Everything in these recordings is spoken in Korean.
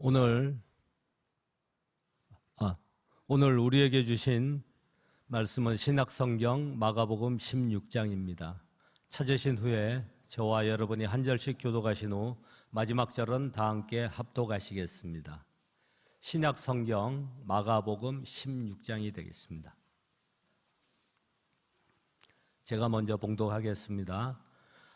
오늘 오늘 우리에게 주신 말씀은 신약성경 마가복음 16장입니다. 찾으신 후에 저와 여러분이 한 절씩 교독하신 후 마지막 절은 다 함께 합독하시겠습니다. 신약성경 마가복음 16장이 되겠습니다. 제가 먼저 봉독하겠습니다.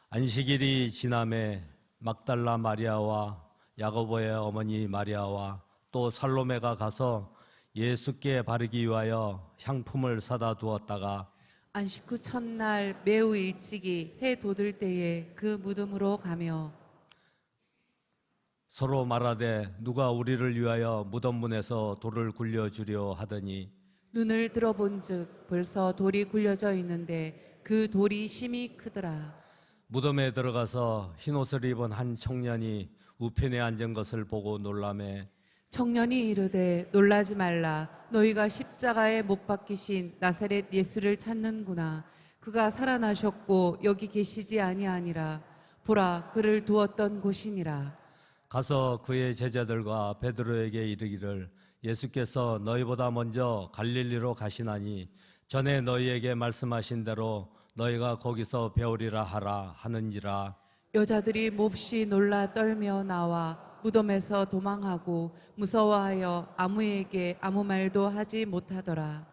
안식일이 지남에 막달라 마리아와 야고보의 어머니 마리아와 또 살로메가 가서 예수께 바르기 위하여 향품을 사다 두었다가 안식 후 첫날 매우 일찍이 해 돋을 때에 그 무덤으로 가며 서로 말하되 누가 우리를 위하여 무덤 문에서 돌을 굴려주려 하더니 눈을 들어본즉 벌써 돌이 굴려져 있는데 그 돌이 심히 크더라. 무덤에 들어가서 흰옷을 입은 한 청년이 우편에 앉은 것을 보고 놀라매 청년이 이르되 놀라지 말라. 너희가 십자가에 못 박히신 나사렛 예수를 찾는구나. 그가 살아나셨고 여기 계시지 아니하니라. 보라, 그를 두었던 곳이니라. 가서 그의 제자들과 베드로에게 이르기를 예수께서 너희보다 먼저 갈릴리로 가시나니 전에 너희에게 말씀하신 대로 너희가 거기서 배우리라 하라 하는지라. 여자들이 몹시 놀라 떨며 나와 무덤에서 도망하고 무서워하여 아무에게 아무 말도 하지 못하더라.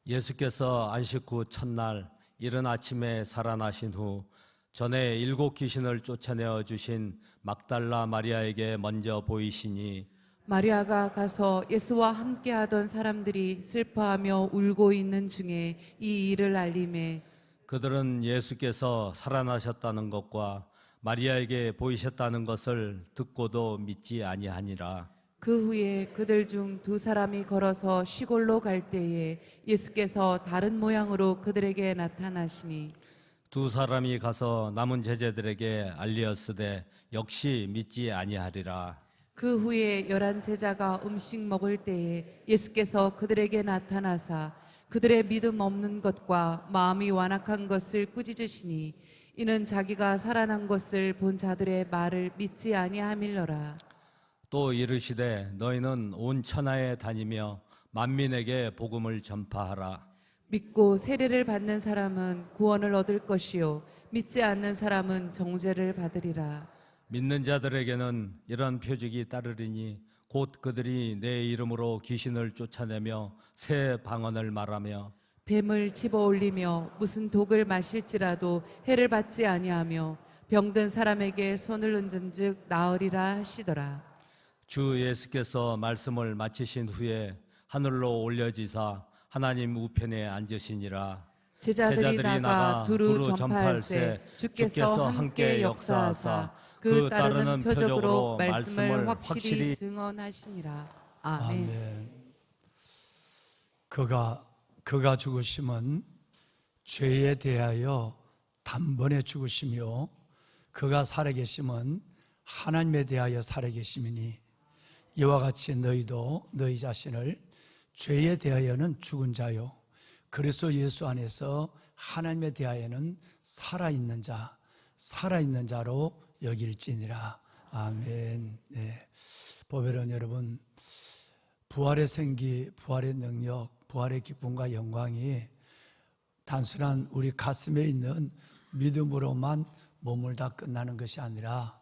예수께서 안식 후 첫날 이른 아침에 살아나신 후 전에 7 귀신을 쫓아내어 주신 막달라 마리아에게 먼저 보이시니 마리아가 가서 예수와 함께하던 사람들이 슬퍼하며 울고 있는 중에 이 일을 알림해 그들은 예수께서 살아나셨다는 것과 마리아에게 보이셨다는 것을 듣고도 믿지 아니하니라. 그 후에 그들 중 2사람이 걸어서 시골로 갈 때에 예수께서 다른 모양으로 그들에게 나타나시니 2 사람이 가서 남은 제자들에게 알리었으되 역시 믿지 아니하리라. 그 후에 11 제자가 음식 먹을 때에 예수께서 그들에게 나타나사 그들의 믿음 없는 것과 마음이 완악한 것을 꾸짖으시니 이는 자기가 살아난 것을 본 자들의 말을 믿지 아니함일러라. 또 이르시되 너희는 온 천하에 다니며 만민에게 복음을 전파하라. 믿고 세례를 받는 사람은 구원을 얻을 것이요 믿지 않는 사람은 정죄를 받으리라. 믿는 자들에게는 이런 표적이 따르리니 곧 그들이 내 이름으로 귀신을 쫓아내며 새 방언을 말하며 뱀을 집어올리며 무슨 독을 마실지라도 해를 받지 아니하며 병든 사람에게 손을 얹은즉 나으리라 하시더라. 주 예수께서 말씀을 마치신 후에 하늘로 올려지사 하나님 우편에 앉으시니라. 제자들이 나가 두루 전파할세 주께서 함께 역사하사 그 따르는 표적으로 말씀을 확실히 증언하시니라. 아멘. 아멘. 그가 죽으심은 죄에 대하여 단번에 죽으시며 그가 살아계심은 하나님에 대하여 살아계심이니 이와 같이 너희도 너희 자신을 죄에 대하여는 죽은 자요 그리스도 예수 안에서 하나님에 대하여는 살아있는 자로 여길지니라. 아멘. 네. 보배로운 여러분, 부활의 생기, 부활의 능력, 부활의 기쁨과 영광이 단순한 우리 가슴에 있는 믿음으로만 머물다 끝나는 것이 아니라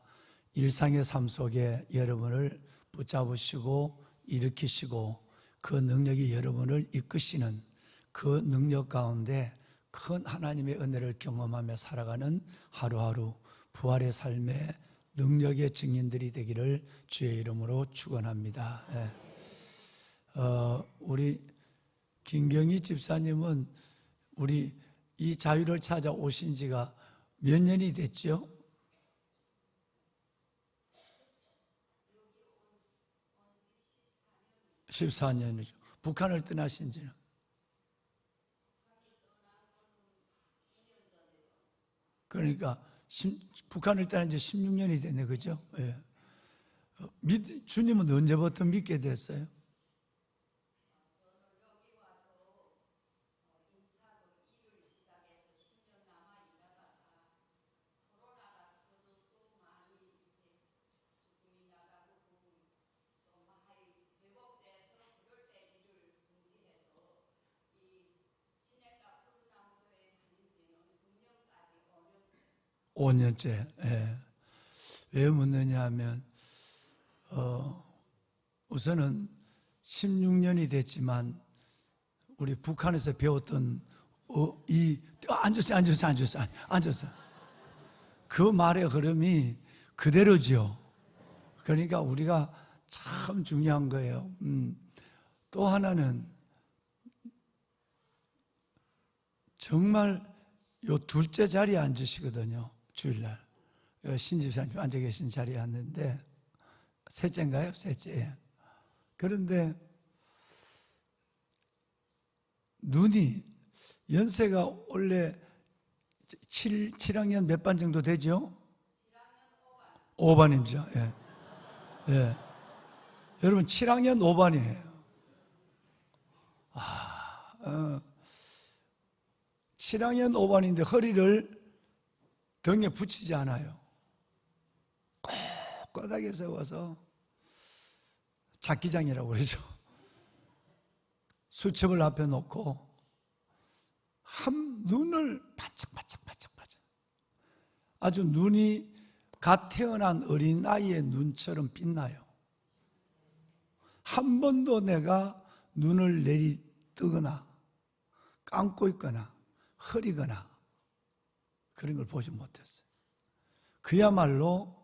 일상의 삶 속에 여러분을 붙잡으시고 일으키시고 그 능력이 여러분을 이끄시는 그 능력 가운데 큰 하나님의 은혜를 경험하며 살아가는 하루하루 부활의 삶의 능력의 증인들이 되기를 주의 이름으로 축원합니다. 우리 김경희 집사님은 우리 이 자유를 찾아오신 지가 몇 년이 됐죠? (14년이죠) 북한을 떠나신 지는? 그러니까 북한을 떠난 지 16년이 됐네, 그죠? 예. 주님은 언제부터 믿게 됐어요? 5년째. 예. 왜 묻느냐 하면 우선은 16년이 됐지만 우리 북한에서 배웠던 앉으세요. 그 말의 흐름이 그대로지요. 그러니까 우리가 참 중요한 거예요. 또 하나는 정말 요 둘째 자리에 앉으시거든요. 주일날 신집사님 앉아 계신 자리에 앉는데 셋째인가요? 셋째. 그런데 눈이 연세가 원래 7학년 몇 반 정도 되죠? 5반이죠. 예. 예. 여러분 7학년 5반이에요. 7학년 5반인데 허리를 등에 붙이지 않아요. 꼭 바닥에 세워서 잡기장이라고 그러죠. 수첩을 앞에 놓고 한 눈을 반짝반짝 아주 눈이 갓 태어난 어린아이의 눈처럼 빛나요. 한 번도 내가 눈을 내리뜨거나 감고 있거나 흐리거나 그런 걸 보지 못했어요. 그야말로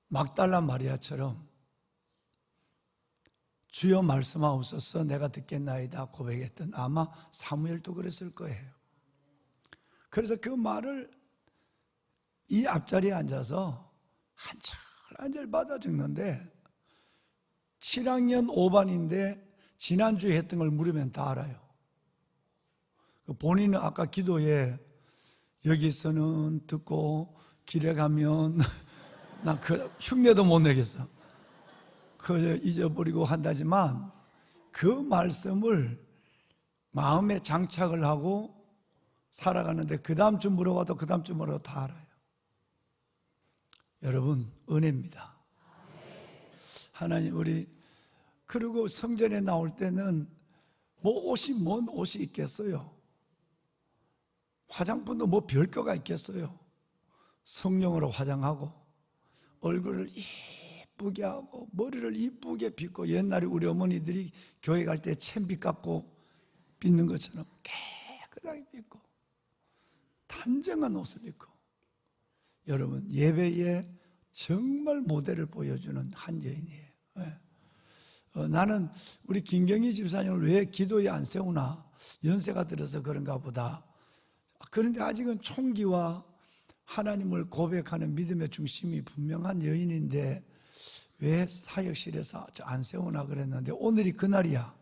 막달라 마리아처럼 주여 말씀하옵소서 내가 듣겠나이다 고백했던 아마 사무엘도 그랬을 거예요. 그래서 그 말을 이 앞자리에 앉아서 한 절 받아 적는데 7학년 5반인데 지난주에 했던 걸 물으면 다 알아요. 본인은 아까 기도에 여기서는 듣고 길에 가면 난 그 흉내도 못 내겠어. 그 잊어버리고 한다지만 그 말씀을 마음에 장착을 하고 살아가는데 그 다음 주 물어봐도 그 다음 주 물어봐도 다 알아요. 여러분 은혜입니다. 하나님 우리 그리고 성전에 나올 때는 뭔 옷이 있겠어요. 화장품도 뭐 별거가 있겠어요. 성령으로 화장하고 얼굴을 이쁘게 하고 머리를 이쁘게 빗고 옛날에 우리 어머니들이 교회 갈 때 챔비 깎고 빗는 것처럼 깨끗하게 빗고 단정한 옷을 입고 여러분 예배에 정말 모델을 보여주는 한 여인이에요. 나는 우리 김경희 집사님을 왜 기도에 안 세우나 연세가 들어서 그런가 보다. 그런데 아직은 총기와 하나님을 고백하는 믿음의 중심이 분명한 여인인데 왜 사역실에서 안 세우나 그랬는데 오늘이 그날이야.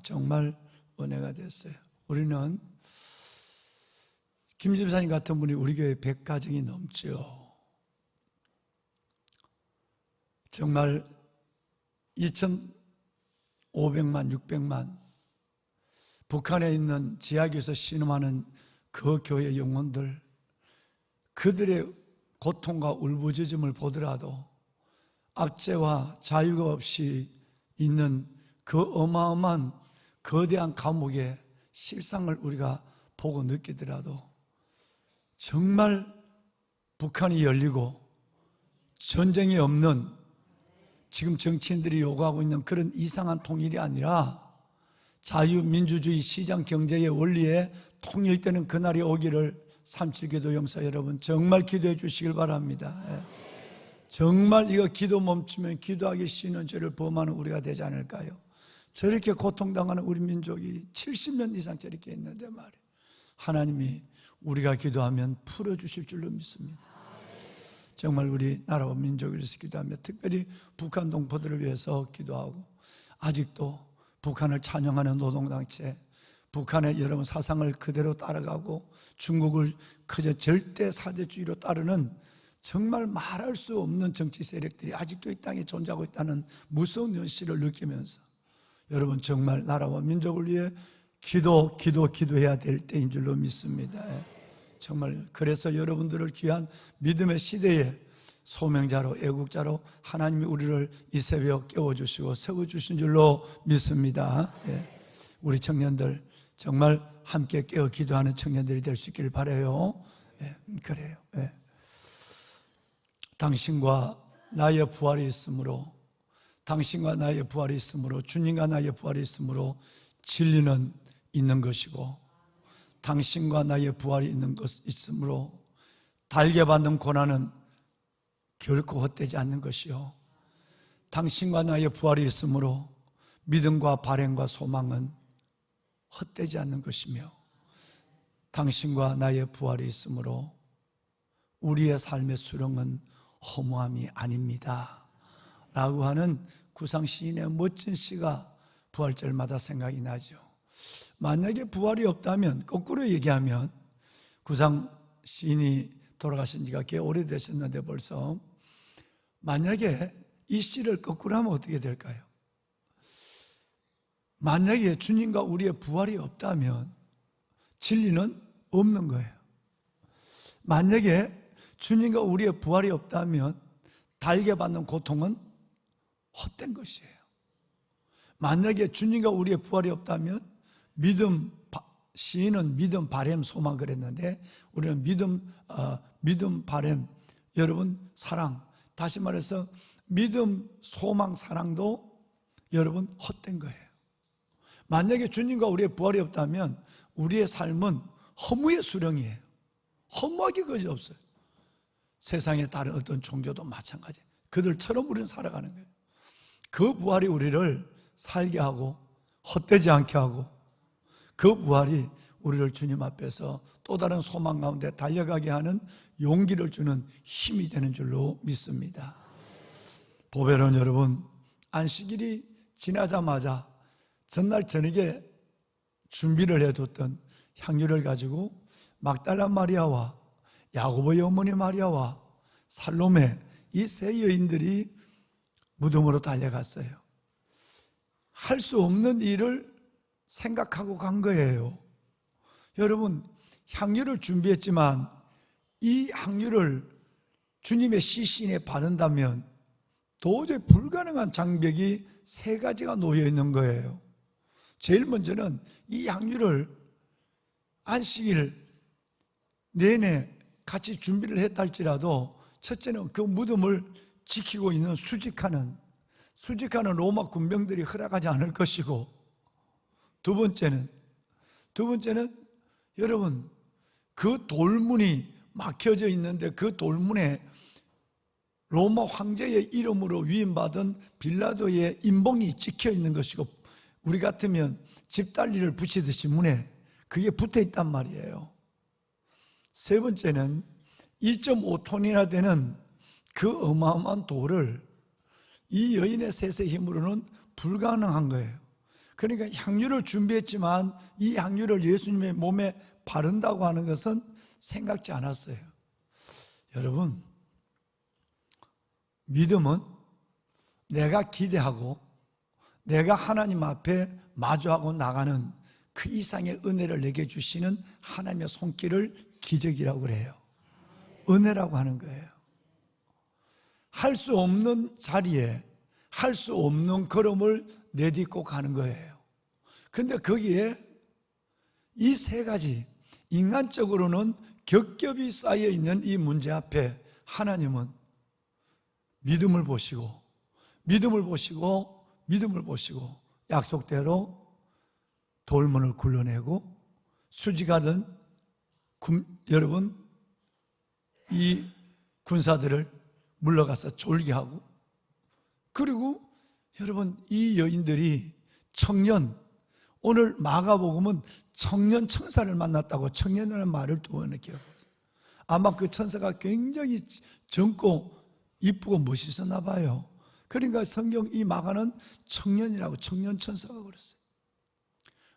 정말 은혜가 됐어요. 우리는 김 집사님 같은 분이 우리 교회 100가정이 넘죠. 정말 2,500만, 600만 북한에 있는 지하교에서 신음하는 그 교회 영혼들 그들의 고통과 울부짖음을 보더라도 압제와 자유가 없이 있는 그 어마어마한 거대한 감옥의 실상을 우리가 보고 느끼더라도 정말 북한이 열리고 전쟁이 없는 지금 정치인들이 요구하고 있는 그런 이상한 통일이 아니라 자유민주주의 시장 경제의 원리에 통일되는 그날이 오기를 37기도 용사 여러분 정말 기도해 주시길 바랍니다. 정말 이거 기도 멈추면 기도하기 쉬는 죄를 범하는 우리가 되지 않을까요? 저렇게 고통당하는 우리 민족이 70년 이상 저렇게 있는데 말이에요. 하나님이 우리가 기도하면 풀어주실 줄로 믿습니다. 정말 우리 나라와 민족을 위해서 기도하며 특별히 북한 동포들을 위해서 기도하고 아직도 북한을 찬양하는 노동단체 북한의 여러분 사상을 그대로 따라가고 중국을 그저 절대 사대주의로 따르는 정말 말할 수 없는 정치 세력들이 아직도 이 땅에 존재하고 있다는 무서운 현실을 느끼면서 여러분 정말 나라와 민족을 위해 기도해야 될 때인 줄로 믿습니다. 정말 그래서 여러분들을 귀한 믿음의 시대에 소명자로 애국자로 하나님이 우리를 이 새벽 깨워주시고 세워주신 줄로 믿습니다. 우리 청년들 정말 함께 깨어 기도하는 청년들이 될 수 있기를 바라요. 예, 그래요. 예. 당신과 나의 부활이 있으므로, 당신과 나의 부활이 있으므로, 주님과 나의 부활이 있으므로 진리는 있는 것이고, 당신과 나의 부활이 있으므로 달게 받는 고난은 결코 헛되지 않는 것이요, 당신과 나의 부활이 있으므로 믿음과 바램과 소망은 헛되지 않는 것이며, 당신과 나의 부활이 있으므로 우리의 삶의 수령은 허무함이 아닙니다 라고 하는 구상 시인의 멋진 시가 부활절마다 생각이 나죠. 만약에 부활이 없다면, 거꾸로 얘기하면, 구상 시인이 돌아가신 지가 꽤 오래되셨는데 벌써, 만약에 이 시를 거꾸로 하면 어떻게 될까요? 만약에 주님과 우리의 부활이 없다면 진리는 없는 거예요. 만약에 주님과 우리의 부활이 없다면 달게 받는 고통은 헛된 것이에요. 만약에 주님과 우리의 부활이 없다면 시인은 믿음, 바램, 소망 그랬는데 우리는 믿음, 바램, 여러분 사랑, 다시 말해서 믿음, 소망, 사랑도 여러분 헛된 거예요. 만약에 주님과 우리의 부활이 없다면 우리의 삶은 허무의 수령이에요. 허무하기 것이 없어요. 세상의 다른 어떤 종교도 마찬가지. 그들처럼 우리는 살아가는 거예요. 그 부활이 우리를 살게 하고 헛되지 않게 하고, 그 부활이 우리를 주님 앞에서 또 다른 소망 가운데 달려가게 하는 용기를 주는 힘이 되는 줄로 믿습니다. 보배로운 여러분, 안식일이 지나자마자 전날 저녁에 준비를 해뒀던 향유를 가지고 막달라 마리아와 야고보의 어머니 마리아와 살로메, 이 세 여인들이 무덤으로 달려갔어요. 할 수 없는 일을 생각하고 간 거예요. 여러분, 향유를 준비했지만 이 향유를 주님의 시신에 바른다면 도저히 불가능한 장벽이 세 가지가 놓여 있는 거예요. 제일 먼저는 이 향유를 안식일 내내 같이 준비를 했다 할지라도, 첫째는 그 무덤을 지키고 있는 수직하는 로마 군병들이 허락하지 않을 것이고, 두 번째는 여러분, 그 돌문이 막혀져 있는데 그 돌문에 로마 황제의 이름으로 위임받은 빌라도의 인봉이 찍혀 있는 것이고, 우리 같으면 집달리를 붙이듯이 문에 그게 붙어 있단 말이에요. 세 번째는 2.5톤이나 되는 그 어마어마한 돌을 이 여인의 셋의 힘으로는 불가능한 거예요. 그러니까 향유를 준비했지만 이 향유를 예수님의 몸에 바른다고 하는 것은 생각지 않았어요. 여러분, 믿음은 내가 기대하고 내가 하나님 앞에 마주하고 나가는 그 이상의 은혜를 내게 주시는 하나님의 손길을 기적이라고 그래요. 은혜라고 하는 거예요. 할 수 없는 자리에 할 수 없는 걸음을 내딛고 가는 거예요. 근데 거기에 이 세 가지, 인간적으로는 겹겹이 쌓여 있는 이 문제 앞에 하나님은 믿음을 보시고 약속대로 돌문을 굴러내고 수직하던 여러분 이 군사들을 물러가서 졸게 하고, 그리고 여러분 이 여인들이 오늘 마가복음은 청년 천사를 만났다고 청년이라는 말을 두 번을 기억해요. 아마 그 천사가 굉장히 젊고 이쁘고 멋있었나 봐요. 그러니까 성경 이 마가는 청년이라고 청년 천사가 그랬어요.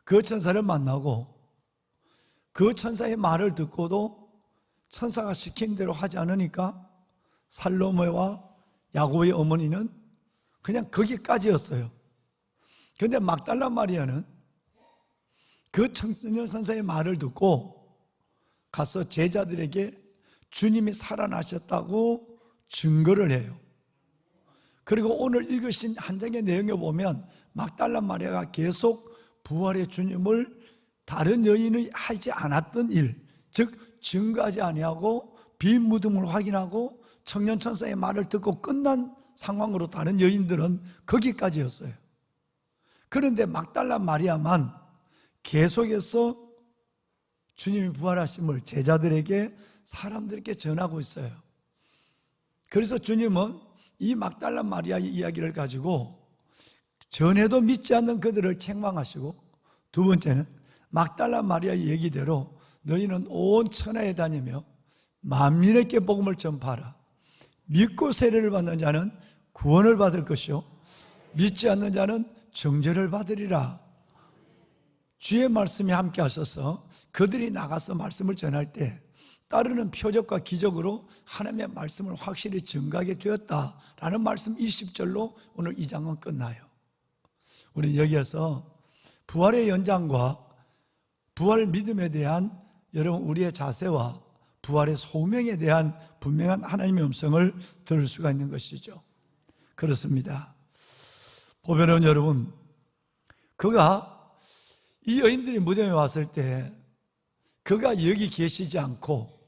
그 천사를 만나고 그 천사의 말을 듣고도 천사가 시킨 대로 하지 않으니까 살로메와 야고보의 어머니는 그냥 거기까지였어요. 그런데 막달라 마리아는 그 청년 천사의 말을 듣고 가서 제자들에게 주님이 살아나셨다고 증거를 해요. 그리고 오늘 읽으신 한 장의 내용에 보면 막달라 마리아가 계속 부활의 주님을 다른 여인이 하지 않았던 일, 즉 증거하지 아니하고 빈 무덤을 확인하고 청년 천사의 말을 듣고 끝난 상황으로 다른 여인들은 거기까지였어요. 그런데 막달라 마리아만 계속해서 주님이 부활하심을 제자들에게, 사람들에게 전하고 있어요. 그래서 주님은 이 막달라 마리아의 이야기를 가지고 전에도 믿지 않는 그들을 책망하시고, 두 번째는 막달라 마리아의 얘기대로 너희는 온 천하에 다니며 만민에게 복음을 전파하라. 믿고 세례를 받는 자는 구원을 받을 것이요 믿지 않는 자는 정죄를 받으리라. 주의 말씀이 함께 하셔서 그들이 나가서 말씀을 전할 때 따르는 표적과 기적으로 하나님의 말씀을 확실히 증거하게 되었다라는 말씀 20절로 오늘 2장은 끝나요. 우리는 여기에서 부활의 연장과 부활 믿음에 대한 여러분 우리의 자세와 부활의 소명에 대한 분명한 하나님의 음성을 들을 수가 있는 것이죠. 그렇습니다. 보면은 여러분, 이 여인들이 무덤에 왔을 때 그가 여기 계시지 않고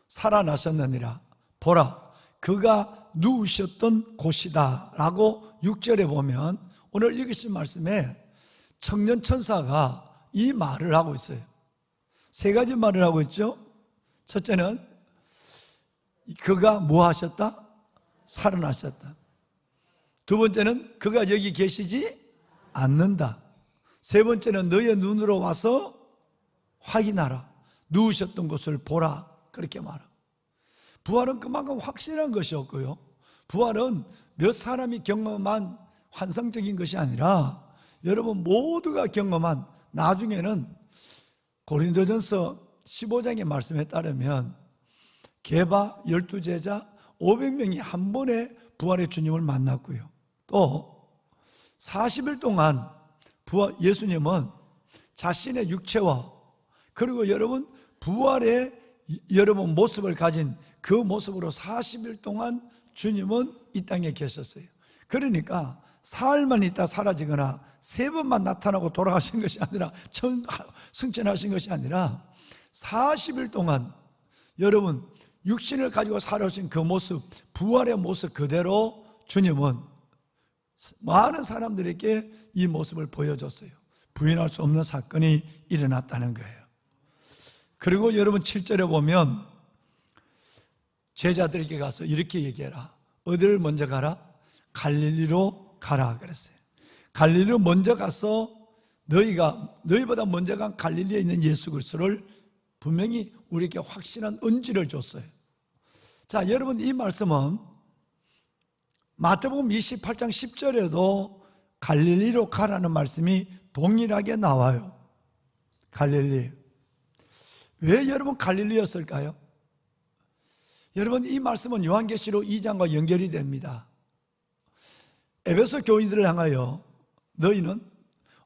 살아나셨느니라. 보라, 그가 누우셨던 곳이다 라고 6절에 보면 오늘 읽으신 말씀에 청년 천사가 이 말을 하고 있어요. 세 가지 말을 하고 있죠. 첫째는 그가 뭐 하셨다? 살아나셨다. 두 번째는 그가 여기 계시지 않는다. 세 번째는 너의 눈으로 와서 확인하라. 누우셨던 곳을 보라. 그렇게 말하고, 부활은 그만큼 확실한 것이었고요, 부활은 몇 사람이 경험한 환상적인 것이 아니라 여러분 모두가 경험한, 나중에는 고린도전서 15장의 말씀에 따르면 게바 12제자 500명이 한 번에 부활의 주님을 만났고요, 또 40일 동안 예수님은 자신의 육체와 그리고 여러분 부활의 여러분 모습을 가진 그 모습으로 40일 동안 주님은 이 땅에 계셨어요. 그러니까 사흘만 있다 사라지거나 세 번만 나타나고 돌아가신 것이 아니라, 승천하신 것이 아니라 40일 동안 여러분 육신을 가지고 살아오신 그 모습, 부활의 모습 그대로 주님은 많은 사람들에게 이 모습을 보여줬어요. 부인할 수 없는 사건이 일어났다는 거예요. 그리고 여러분 7절에 보면 제자들에게 가서 이렇게 얘기해라. 어디를 먼저 가라? 갈릴리로 가라 그랬어요. 갈릴리로 먼저 가서 너희보다 먼저 간 갈릴리에 있는 예수 그리스도를 분명히 우리에게 확실한 언지를 줬어요. 자, 여러분 이 말씀은 마태복음 28장 10절에도 갈릴리로 가라는 말씀이 동일하게 나와요. 갈릴리. 왜 여러분 갈릴리였을까요? 여러분 이 말씀은 요한계시록 2장과 연결이 됩니다. 에베소 교인들을 향하여 너희는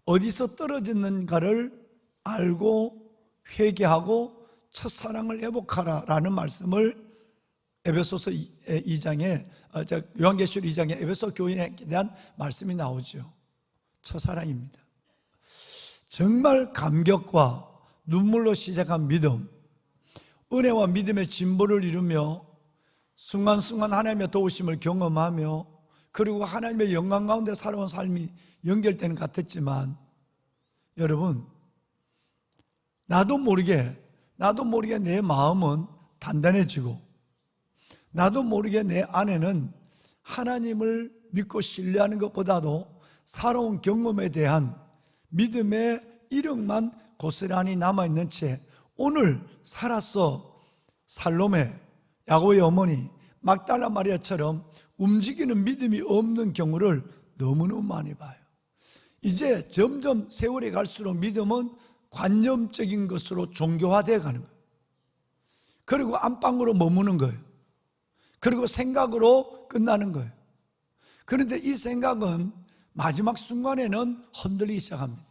어디서 떨어졌는가를 알고 회개하고 첫사랑을 회복하라 라는 말씀을 에베소서 2장에 요한계시록 2장에 에베소 교인에 대한 말씀이 나오죠. 첫사랑입니다. 정말 감격과 눈물로 시작한 믿음, 은혜와 믿음의 진보를 이루며 순간순간 하나님의 도우심을 경험하며 그리고 하나님의 영광 가운데 살아온 삶이 연결되는 것 같았지만, 여러분 나도 모르게 내 마음은 단단해지고 나도 모르게 내 안에는 하나님을 믿고 신뢰하는 것보다도 살아온 경험에 대한 믿음의 이력만 고스란히 남아있는 채 오늘 살았어 살로메, 야고보의 어머니 막달라 마리아처럼 움직이는 믿음이 없는 경우를 너무너무 많이 봐요. 이제 점점 세월이 갈수록 믿음은 관념적인 것으로 종교화되어 가는 거예요. 그리고 안방으로 머무는 거예요. 그리고 생각으로 끝나는 거예요. 그런데 이 생각은 마지막 순간에는 흔들리기 시작합니다.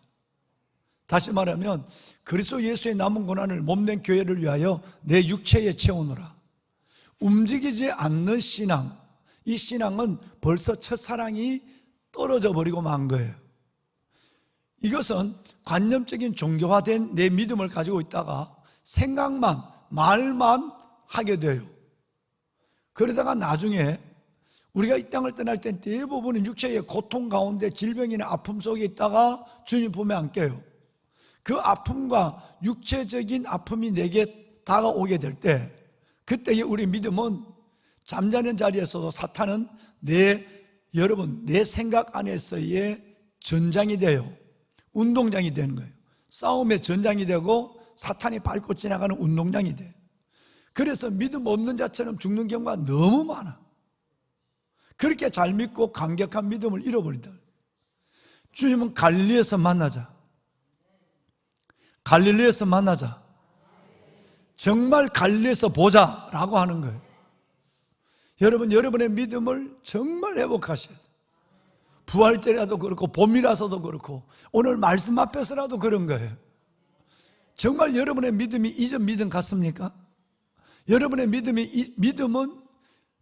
다시 말하면 그리스도 예수의 남은 고난을 몸된 교회를 위하여 내 육체에 채우노라. 움직이지 않는 신앙, 이 신앙은 벌써 첫사랑이 떨어져 버리고 만 거예요. 이것은 관념적인 종교화된 내 믿음을 가지고 있다가 생각만, 말만 하게 돼요. 그러다가 나중에 우리가 이 땅을 떠날 땐 대부분은 육체의 고통 가운데 질병이나 아픔 속에 있다가 주님 품에 안겨요. 그 아픔과 육체적인 아픔이 내게 다가오게 될 때, 그때의 우리 믿음은 잠자는 자리에서도 사탄은 여러분 내 생각 안에서의 전장이 돼요. 운동장이 되는 거예요. 싸움의 전장이 되고 사탄이 밟고 지나가는 운동장이 돼요. 그래서 믿음 없는 자처럼 죽는 경우가 너무 많아. 그렇게 잘 믿고 강력한 믿음을 잃어버린다. 주님은 갈릴리에서 만나자. 갈릴리에서 만나자. 정말 갈릴리에서 보자라고 하는 거예요. 여러분, 여러분의 믿음을 정말 회복하셔야 돼요. 부활절이라도 그렇고 봄이라서도 그렇고 오늘 말씀 앞에서라도 그런 거예요. 정말 여러분의 믿음이 이전 믿음 같습니까? 여러분의 믿음은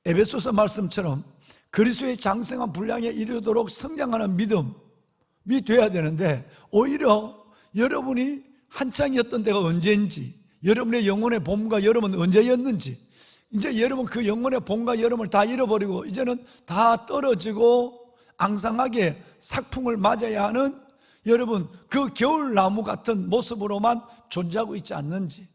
에베소서 말씀처럼 그리스도의 장성한 분량에 이르도록 성장하는 믿음이 돼야 되는데, 오히려 여러분이 한창이었던 때가 언제인지, 여러분의 영혼의 봄과 여름은 언제였는지, 이제 여러분 그 영혼의 봄과 여름을 다 잃어버리고 이제는 다 떨어지고 앙상하게 삭풍을 맞아야 하는 여러분 그 겨울나무 같은 모습으로만 존재하고 있지 않는지,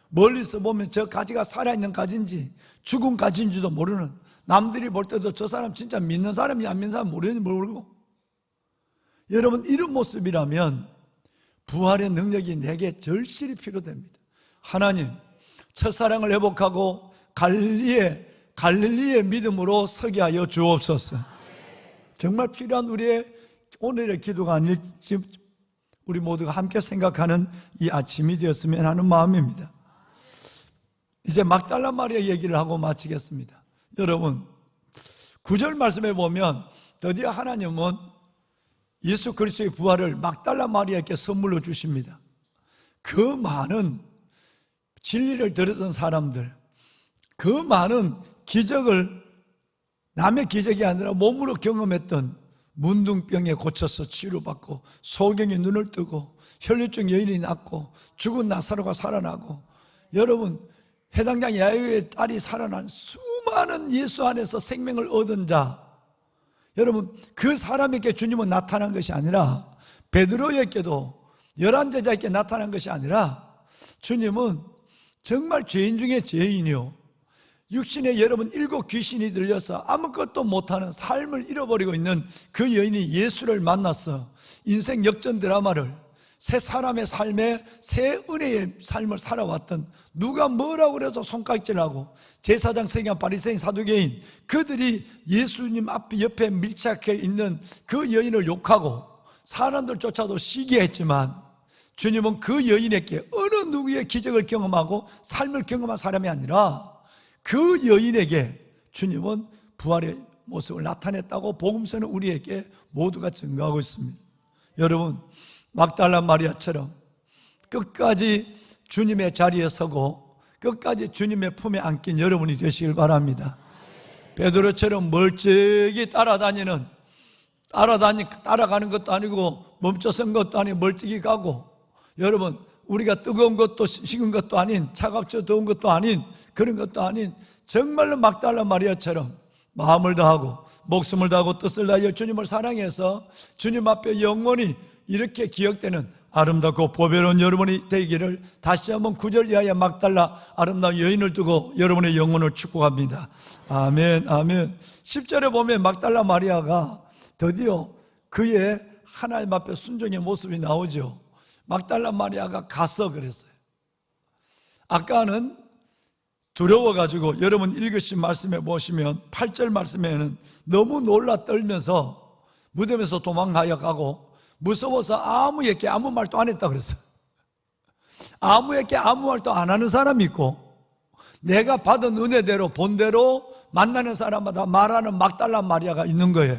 멀리서 보면 저 가지가 살아있는 가지인지 죽은 가지인지도 모르는, 남들이 볼 때도 저 사람 진짜 믿는 사람이 안 믿는 사람 모르고, 여러분 이런 모습이라면 부활의 능력이 내게 절실히 필요됩니다. 하나님, 첫사랑을 회복하고 갈릴리의 믿음으로 서게 하여 주옵소서. 정말 필요한 우리의 오늘의 기도가 아닐지 우리 모두가 함께 생각하는 이 아침이 되었으면 하는 마음입니다. 이제 막달라 마리아 얘기를 하고 마치겠습니다. 여러분, 9절 말씀에 보면 드디어 하나님은 예수 그리스도의 부활을 막달라 마리아에게 선물로 주십니다. 그 많은 진리를 들었던 사람들, 그 많은 기적을 남의 기적이 아니라 몸으로 경험했던, 문둥병에 고쳐서 치료받고 소경이 눈을 뜨고 혈류증 여인이 낫고 죽은 나사로가 살아나고, 여러분 해당장 야이로의 딸이 살아난 수많은 예수 안에서 생명을 얻은 자, 여러분 그 사람에게 주님은 나타난 것이 아니라 베드로에게도 11제자에게 나타난 것이 아니라 주님은 정말 죄인 중에 죄인이요, 육신에 여러분 7 귀신이 들려서 아무것도 못하는 삶을 잃어버리고 있는 그 여인이 예수를 만나서 인생 역전 드라마를, 새 사람의 삶에 새 은혜의 삶을 살아왔던, 누가 뭐라고 그래도 손가락질하고 제사장, 서기관, 바리새인, 사두개인, 그들이 예수님 앞에 옆에 밀착해 있는 그 여인을 욕하고 사람들조차도 시기했지만, 주님은 그 여인에게 어느 누구의 기적을 경험하고 삶을 경험한 사람이 아니라 그 여인에게 주님은 부활의 모습을 나타냈다고 복음서는 우리에게 모두가 증거하고 있습니다. 여러분, 막달라 마리아처럼 끝까지 주님의 자리에 서고 끝까지 주님의 품에 안긴 여러분이 되시길 바랍니다. 베드로처럼 멀찍이 따라가는 것도 아니고 멈춰선 것도 아니고 멀찍이 가고, 여러분 우리가 뜨거운 것도 식은 것도 아닌, 차갑죠 더운 것도 아닌, 그런 것도 아닌 정말로 막달라 마리아처럼 마음을 다하고 목숨을 다하고 뜻을 다하여 주님을 사랑해서 주님 앞에 영원히 이렇게 기억되는 아름답고 보배로운 여러분이 되기를 다시 한번 9절 이하의 막달라 아름다운 여인을 두고 여러분의 영혼을 축복합니다. 아멘, 아멘. 10절에 보면 막달라 마리아가 드디어 그의 하나님 앞에 순종의 모습이 나오죠. 막달라 마리아가 가서 그랬어요. 아까는 두려워가지고, 여러분 읽으신 말씀에 보시면 8절 말씀에는 너무 놀라 떨면서 무덤에서 도망하여 가고 무서워서 아무에게 아무 말도 안 했다 그랬어요. 아무에게 아무 말도 안 하는 사람이 있고, 내가 받은 은혜대로 본대로 만나는 사람마다 말하는 막달라 마리아가 있는 거예요.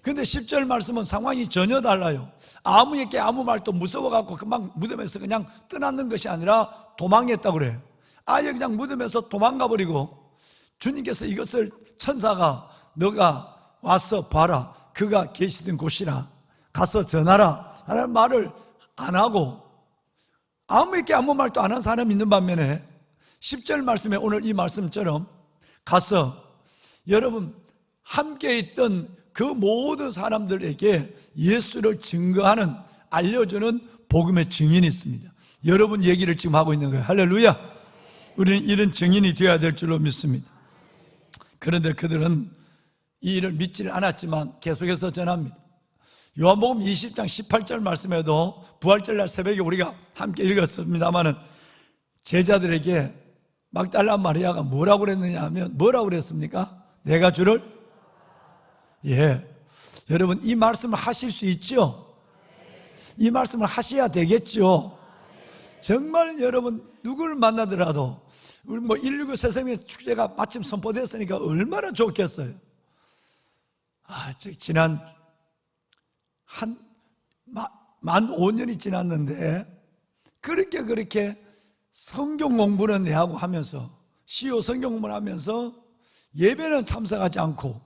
근데 10절 말씀은 상황이 전혀 달라요. 아무에게 아무 말도 무서워갖고 금방 무덤에서 그냥 떠나는 것이 아니라 도망했다고 그래요. 아예 그냥 무덤에서 도망가 버리고, 주님께서 이것을 천사가 너가 와서 봐라, 그가 계시던 곳이라, 가서 전하라, 하는 말을 안 하고 아무 말도 안 한 사람이 있는 반면에 10절 말씀에 오늘 이 말씀처럼 가서 여러분 함께 있던 그 모든 사람들에게 예수를 증거하는, 알려주는 복음의 증인이 있습니다. 여러분 얘기를 지금 하고 있는 거예요. 할렐루야. 우리는 이런 증인이 되어야 될 줄로 믿습니다. 그런데 그들은 이 일을 믿지를 않았지만 계속해서 전합니다. 요한복음 20장 18절 말씀에도 부활절날 새벽에 우리가 함께 읽었습니다마는 제자들에게 막달라 마리아가 뭐라고 그랬느냐 하면 뭐라고 그랬습니까? 내가 주를? 예. 여러분 이 말씀을 하실 수 있죠? 이 말씀을 하셔야 되겠죠? 정말 여러분 누구를 만나더라도 우리 119 새생명 축제가 마침 선포됐으니까 얼마나 좋겠어요. 지난 만 5년이 지났는데 그렇게 성경 공부는 내하고 하면서 시호 성경 공부를 하면서 예배는 참석하지 않고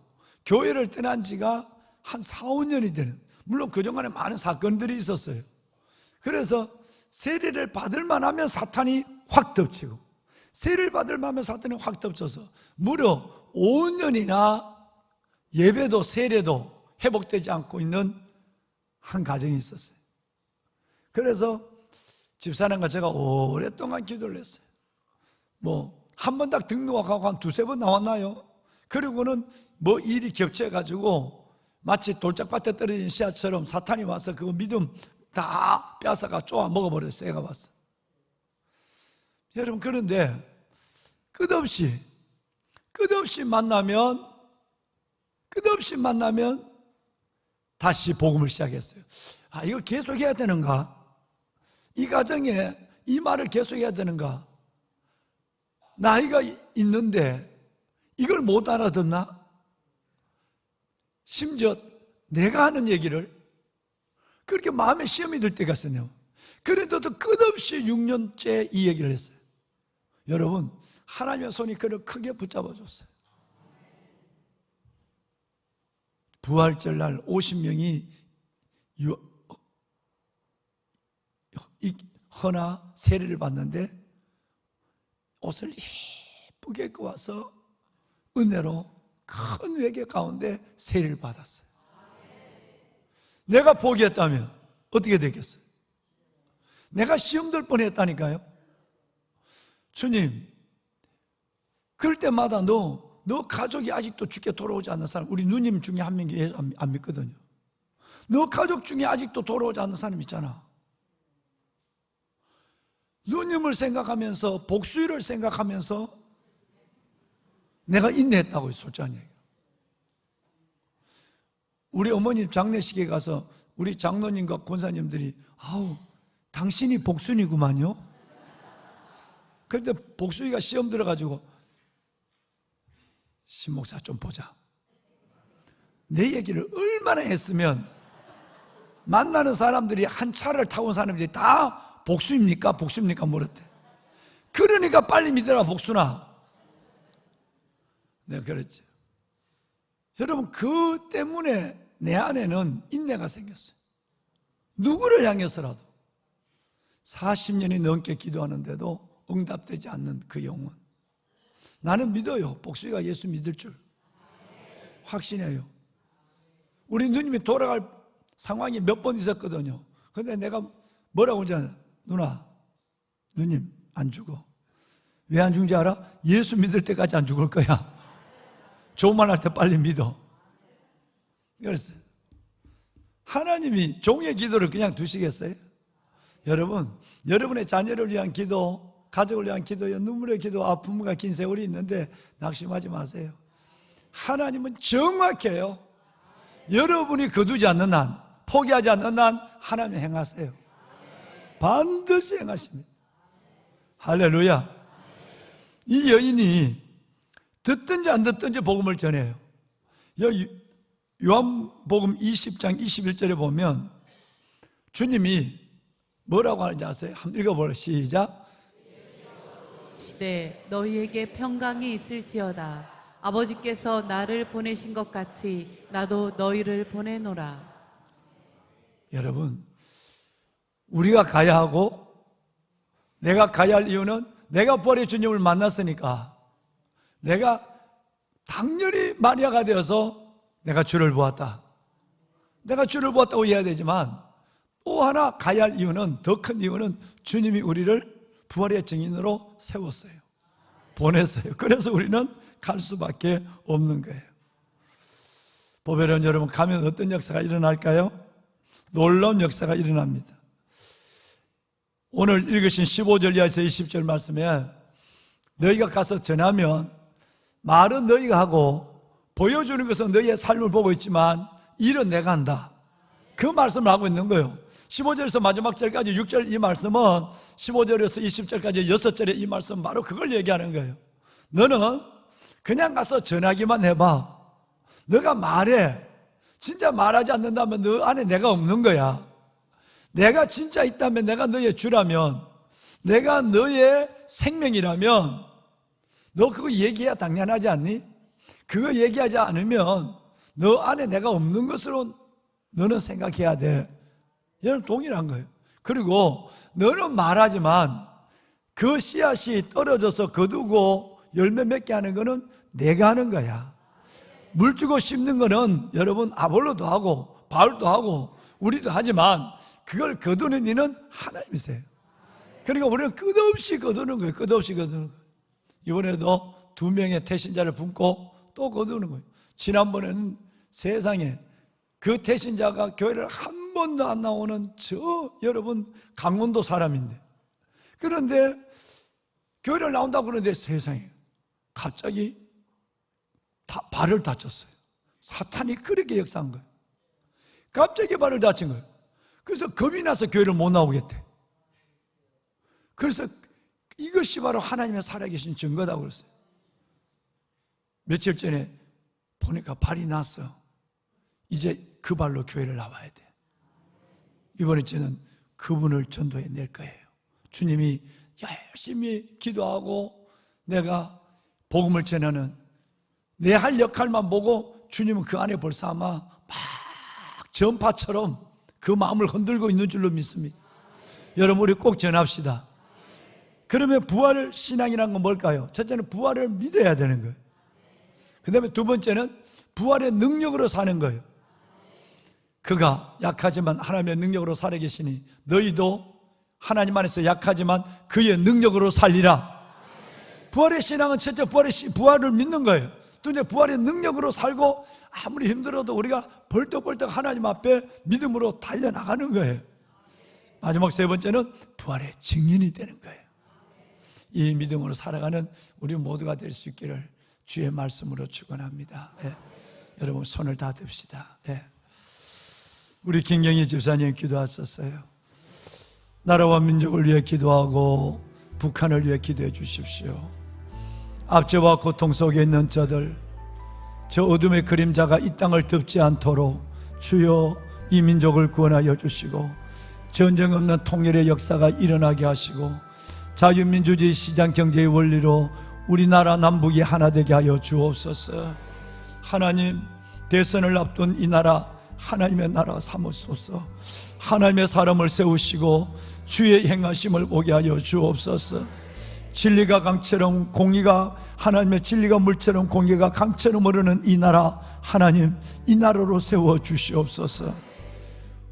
교회를 떠난 지가 한 4, 5년이 되는, 물론 그동안에 많은 사건들이 있었어요. 그래서 세례를 받을 만하면 사탄이 확 덮치고 세례를 받을 만하면 사탄이 확 덮쳐서 무려 5년이나 예배도 세례도 회복되지 않고 있는 한 가정이 있었어요. 그래서 집사람과 제가 오랫동안 기도를 했어요. 한 번 딱 등록하고 한 두세 번 나왔나요? 그리고는 일이 겹쳐가지고 마치 돌짝밭에 떨어진 씨앗처럼 사탄이 와서 그 믿음 다 뺏어가 쪼아 먹어버렸어요. 애가 봤어. 여러분, 그런데 끝없이 만나면 다시 복음을 시작했어요. 이거 계속해야 되는가? 이 가정에 이 말을 계속해야 되는가? 나이가 있는데 이걸 못 알아듣나? 심지어 내가 하는 얘기를 그렇게 마음에 시험이 들 때가 있어요. 그런데도 끝없이 6년째 이 얘기를 했어요. 여러분, 하나님의 손이 그를 크게 붙잡아 줬어요. 부활절날 50명이 허나 세례를 받는데 옷을 예쁘게 입고 와서 은혜로 큰 회개 가운데 세례를 받았어요. 내가 포기했다면 어떻게 되겠어요? 내가 시험 들 뻔했다니까요. 주님, 그럴 때마다 너 가족이 아직도 주께 돌아오지 않는 사람, 우리 누님 중에 한 명이 예수 안 믿거든요. 너 가족 중에 아직도 돌아오지 않는 사람 있잖아. 누님을 생각하면서, 복수일을 생각하면서 내가 인내했다고 솔직한 얘기. 우리 어머님 장례식에 가서 우리 장로님과 권사님들이 당신이 복순이구만요. 그런데 복순이가 시험 들어가지고 신목사 좀 보자. 내 얘기를 얼마나 했으면 만나는 사람들이 한 차를 타고 온 사람들이 다 복수입니까? 복수입니까? 물었대. 그러니까 빨리 믿어라, 복수나. 내가 그랬지. 여러분, 그 때문에 내 안에는 인내가 생겼어요. 누구를 향해서라도 40년이 넘게 기도하는데도 응답되지 않는 그 영혼. 나는 믿어요. 복수가 예수 믿을 줄 확신해요. 우리 누님이 돌아갈 상황이 몇 번 있었거든요. 근데 내가 뭐라고 하잖아. 누나, 누님 안 죽어. 왜 안 죽는지 알아? 예수 믿을 때까지 안 죽을 거야. 좋은 말 할 때 빨리 믿어. 그랬어요. 하나님이 종의 기도를 그냥 두시겠어요? 여러분, 여러분의 자녀를 위한 기도, 가족을 위한 기도요, 눈물의 기도, 부모가 긴 세월이 있는데 낙심하지 마세요. 하나님은 정확해요. 여러분이 거두지 않는 한, 포기하지 않는 한 하나님 행하세요. 반드시 행하십니다. 할렐루야. 이 여인이 듣든지 안 듣든지 복음을 전해요. 요한복음 20장 21절에 보면 주님이 뭐라고 하는지 아세요? 한번 읽어보라. 시작. 시대 너희에게 평강이 있을지어다. 아버지께서 나를 보내신 것 같이 나도 너희를 보내노라. 여러분, 우리가 가야 하고, 내가 가야 할 이유는 내가 부활의 주님을 만났으니까 내가 당연히 마리아가 되어서 내가 주를 보았다, 내가 주를 보았다고 해야 되지만, 또 하나 가야 할 이유는, 더 큰 이유는 주님이 우리를 부활의 증인으로 세웠어요, 보냈어요. 그래서 우리는 갈 수밖에 없는 거예요. 보배로운 여러분, 가면 어떤 역사가 일어날까요? 놀라운 역사가 일어납니다. 오늘 읽으신 15절 이하에서 20절 말씀에 너희가 가서 전하면 말은 너희가 하고 보여주는 것은 너희의 삶을 보고 있지만 일은 내가 한다, 그 말씀을 하고 있는 거예요. 15절에서 마지막 절까지 6절 이 말씀은 15절에서 20절까지 6절에 이 말씀, 바로 그걸 얘기하는 거예요. 너는 그냥 가서 전하기만 해봐. 너가 말해. 진짜 말하지 않는다면 너 안에 내가 없는 거야. 내가 진짜 있다면, 내가 너의 주라면, 내가 너의 생명이라면 너 그거 얘기해야 당연하지 않니? 그거 얘기하지 않으면 너 안에 내가 없는 것으로 너는 생각해야 돼. 얘는 동일한 거예요. 그리고 너는 말하지만 그 씨앗이 떨어져서 거두고 열매 맺게 하는 거는 내가 하는 거야. 물 주고 심는 거는 여러분 아볼로도 하고 바울도 하고 우리도 하지만 그걸 거두는 이는 하나님이세요. 그러니까 우리는 끝없이 거두는 거예요. 끝없이 거두는 거예요. 이번에도 2명의 태신자를 품고 또 거두는 거예요. 지난번에는 세상에 그 태신자가 교회를 한 번도 안 나오는 여러분 강원도 사람인데, 그런데 교회를 나온다고 그러는데 세상에 갑자기 발을 다쳤어요. 사탄이 그렇게 역사한 거예요. 갑자기 발을 다친 거예요. 그래서 겁이 나서 교회를 못 나오겠대. 그래서 이것이 바로 하나님의 살아계신 증거다고 그랬어요. 며칠 전에 보니까 발이 났어. 이제 그 발로 교회를 나와야 돼. 이번에 저는 그분을 전도해 낼 거예요. 주님이 열심히 기도하고 내가 복음을 전하는 내 할 역할만 보고 주님은 그 안에 벌써 아마 막 전파처럼 그 마음을 흔들고 있는 줄로 믿습니다. 여러분, 우리 꼭 전합시다. 그러면 부활 신앙이란 건 뭘까요? 첫째는 부활을 믿어야 되는 거예요. 그 다음에 두 번째는 부활의 능력으로 사는 거예요. 그가 약하지만 하나님의 능력으로 살아계시니 너희도 하나님 안에서 약하지만 그의 능력으로 살리라. 부활의 신앙은 첫째 부활을 믿는 거예요. 둘째 부활의 능력으로 살고 아무리 힘들어도 우리가 벌떡벌떡 하나님 앞에 믿음으로 달려나가는 거예요. 마지막 세 번째는 부활의 증인이 되는 거예요. 이 믿음으로 살아가는 우리 모두가 될 수 있기를 주의 말씀으로 축원합니다. 예. 여러분 손을 다 듭시다. 예. 우리 김경희 집사님 기도하셨어요. 나라와 민족을 위해 기도하고 북한을 위해 기도해 주십시오. 압제와 고통 속에 있는 저들, 저 어둠의 그림자가 이 땅을 덮지 않도록 주여 이 민족을 구원하여 주시고 전쟁 없는 통일의 역사가 일어나게 하시고 자유민주주의 시장경제의 원리로 우리나라 남북이 하나 되게 하여 주옵소서. 하나님, 대선을 앞둔 이 나라 하나님의 나라 삼으소서. 하나님의 사람을 세우시고 주의 행하심을 보게 하여 주옵소서. 진리가 강처럼 공의가, 하나님의 진리가 물처럼 공의가 강처럼 흐르는 이 나라 하나님, 이 나라로 세워 주시옵소서.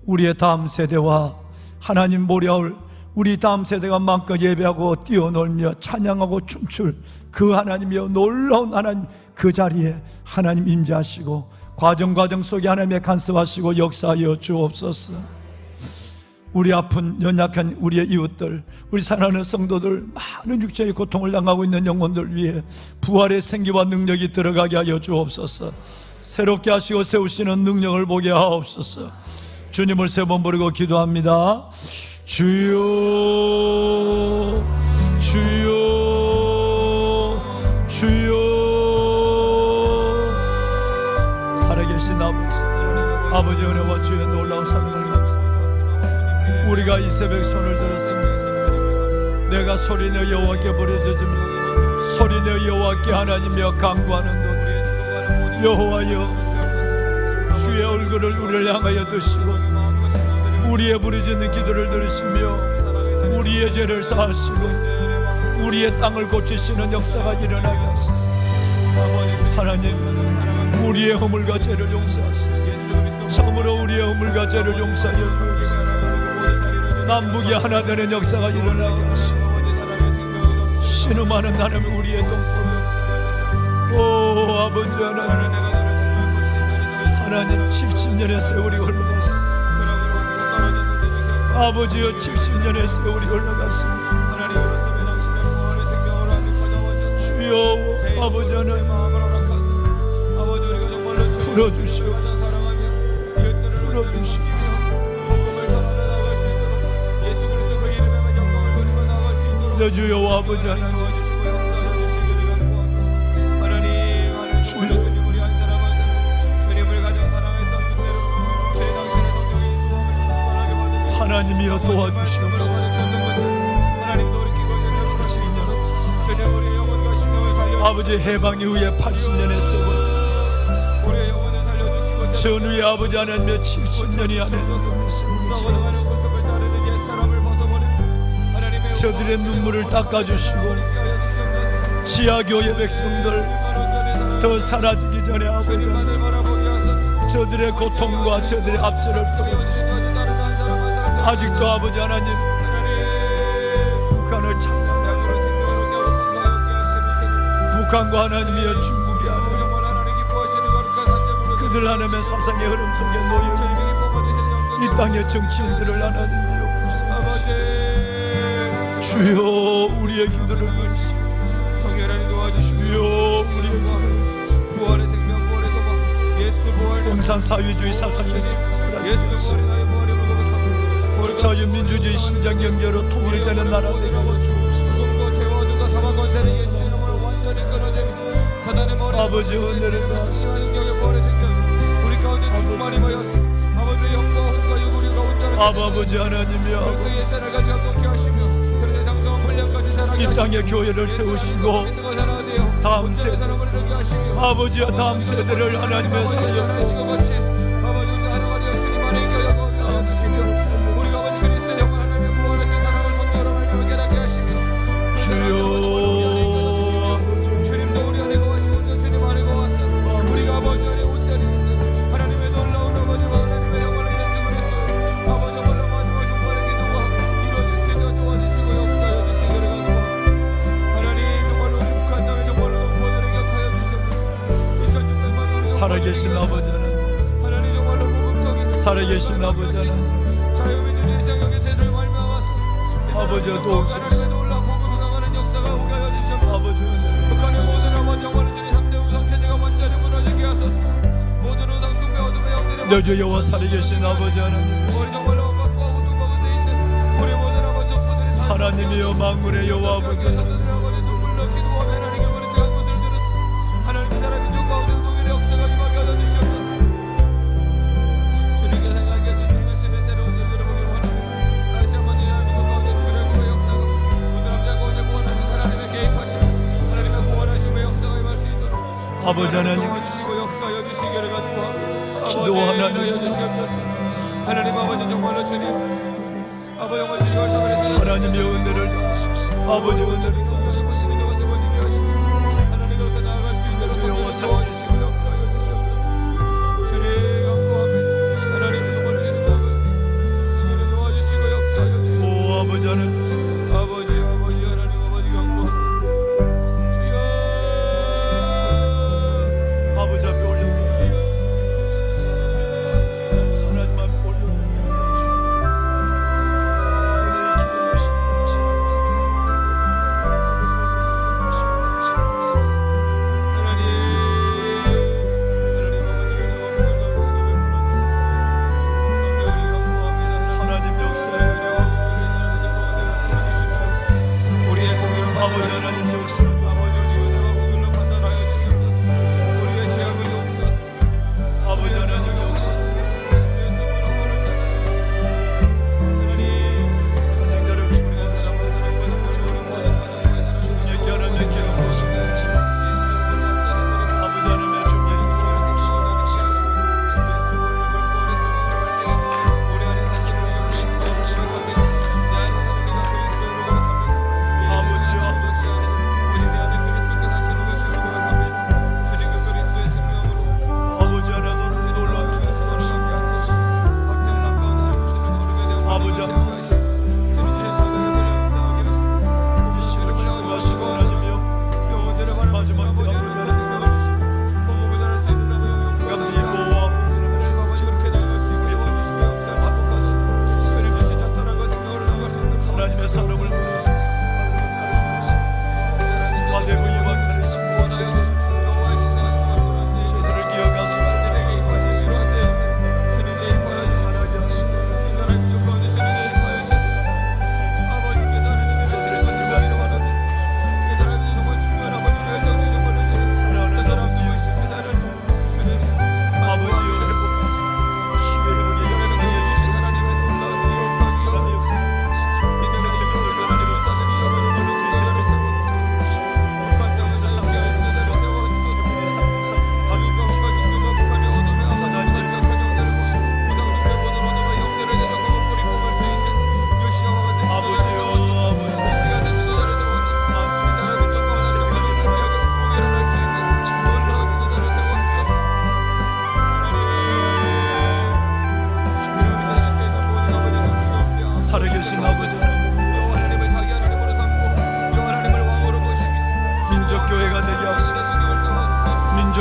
우리의 다음 세대와 하나님 모려올 우리 다음 세대가 마음껏 예배하고 뛰어놀며 찬양하고 춤출 그 하나님이여, 놀라운 하나님, 그 자리에 하나님 임재하시고 과정 속에 하나님의 간섭하시고 역사하여 주옵소서. 우리 아픈 연약한 우리의 이웃들, 우리 사랑하는 성도들, 많은 육체의 고통을 당하고 있는 영혼들 위해 부활의 생기와 능력이 들어가게 하여 주옵소서. 새롭게 하시고 세우시는 능력을 보게 하옵소서. 주님을 세 번 부르고 기도합니다. 주여, 주여, 주여. 살아계신 아버지 은혜와 주의 놀라운 사랑을 감사합니다. 우리가 이 새벽 손을 들었습니다. 내가 소리내어 여호와께 부르짖으며 소리내어 여호와께 하나님이여 간구하는 것, 여호와여 주의 얼굴을 우리를 향하여 드시고 우리의 부르짖는 기도를 들으시며 우리의 죄를 사하시고 우리의 땅을 고치시는 역사가 일어나게 하시고 하나님 우리의 허물과 죄를 용서하시고 참으로 우리의 허물과 죄를 용서하여 주옵소서. 남북이 하나 되는 역사가 일어나게 하시고 신음하는 하나님 우리의 동포 오 아버지 하나님 70년의 세월이 흘러갔습니다. 아버지여 70년의 세월이 흘러갔습니다. 주여 아버지 하나님 풀어주시옵소서. 풀어주시옵소서. 내 주여 아버지 하나님 주여 하나님이여 도와주시옵소서. 아버지 해방 이후에 80년의 세월 전후에 아버지 하나님의 70년이 하나님의 저들의 눈물을 닦아주시고 지하교회 백성들 더 사라지기 전에 아버지 하나님 저들의 고통과 저들의 압제를 풀어주시고 아직도 아버지 하나님 북한을 찬양하고 북한과 하나님이여 중국이 하나님 그들 하나님의 사상의 흐름 속에 모여 이 땅의 정치인들을 하나님이여 주여 우리의 기도를 들으시고 주여 우리의 기도를 공산사회주의 사상에서 자유민주주의 신장경제로 통일되는 나라 아버지 은혜를 아버지 하나님이여 이 땅에 교회를 세우시고 다음 세대 아버지와 다음 세대를 하나님의 살려주시고 주님도 우리 안에 거하시고 주님 안에 거하사 우리가 아버지 안에 온전히 있는 하나님의 놀라운 아버지와 하나님의 영원한 예수 그리스도 아버지 정말로 마지막 정말의 기도가 이루어질 수 있도록 도와주시고 역사하여 주시기를 간구하옵나이다. 하나님 정말로 북한 땅에 정말로 동포들에게 하여 주시옵소서. 2600만 우리 살아계신 아버지 하나님 정말로 무금적인 살아계신 아버지 자유민주주의 세력의 죄를 말미암아서 아버지와 도우시옵소서. 북한의 모든 아버지 정말로 주님 3대 우상 체제가 완전히 무너지게 하소서. 모든 우상 숭배 어둠의 영들의 내 주 여호와 살아계신 아버지 하나님 우리 정말로 억압과 어둠 가운데 있는 우리 모든 아버지 동포들이 하나님이여 만군의 여호와 아버지 눈물로 기도하며 하나님께 우리 대한 것을 들으소. 하나님 나라 민족 가운데 독일의 역사가 임하게 하여 주시옵소서. 주님께 생각하시고 주님의 새로운 일들을 보기를 원합니다. 다시 한번 이 하나님 민족 가운데 출애굽의 역사가 모든 남자 가운데 구원하신 하나님의 개입하시고 하나님의 구원하심의 역사가 임할 수 있도록 아버지 하나님 도와주시고 역사하여 주시기를 간구합니다. 기도 하나님 하나님 아버지 정말로 주님 아버지 정말 12월 3일에서 하나님의 은혜를 주십시오. 아버지 은혜를 하나님 그렇게 나아갈 수 있도록 성령을 도와주시고 역사하여 주시옵소서. 주님 간구합니다. 하나님 정말로 주님 나아갈 수 있도록 성령을 도와주시고 역사하여 주시옵소서. 오 아버지 하나님 아버지 하나님 아버지 간구합니다. 주여 아버지 앞에 올려드립니다. 하나님 앞에 올려드립니다. 오늘 기도해 주신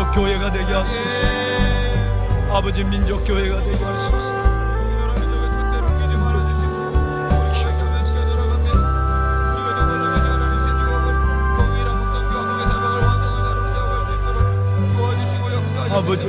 민족 교회가 되게 하소서. 아버지 민족 교회가 되게 하소서. 이노라 민족의 촛대로 끼지 말아주십시오. 우리 교회 교회가 돌아갑니다. 우리가 정말로 주님 하나님 신중함을 공의랑 공정교와 복의 사명을 완성한 나라로 세워갈 수 있도록 도와주시고 역사하시옵소서. 아버지